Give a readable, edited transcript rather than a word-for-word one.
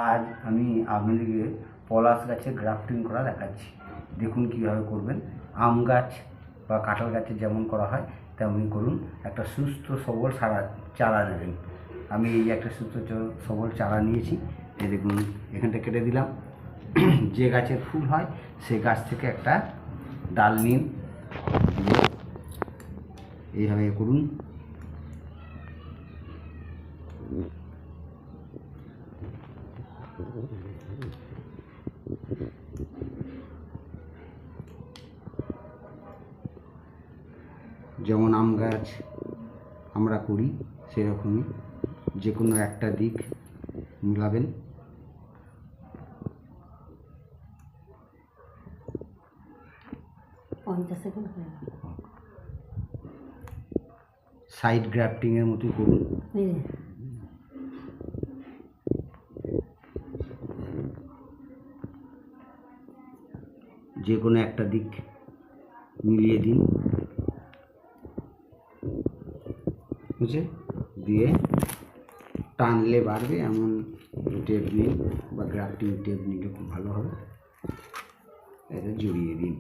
আজ আমি আপনাদেরকে পলাশ গাছের গ্রাফটিং করা দেখাচ্ছি। দেখুন কীভাবে করবেন। আম গাছ বা কাঁঠাল গাছের যেমন করা হয় তেমনি করুন। একটা সুস্থ সবল চারা নেবেন। আমি এই একটা সুস্থ সবল চারা নিয়েছি। এই দেখুন, এখানটা কেটে দিলাম। যে গাছের ফুল হয় সেই গাছ থেকে একটা ডাল নিন, এইভাবে করুন। যেমন আম গাছ আমরা করি সেরকমই যে কোনো একটা দিক মিলাবেন। সাইড গ্রাফটিংয়ের মতোই করুন। যে কোনো একটা দিক মিলিয়ে দিন, বুঝে দিয়ে টানলে বাড়বে এমন টেপ নিন বা গ্রাফটিং টেপ নিলে খুব ভালো হবে। এটা জড়িয়ে দিন।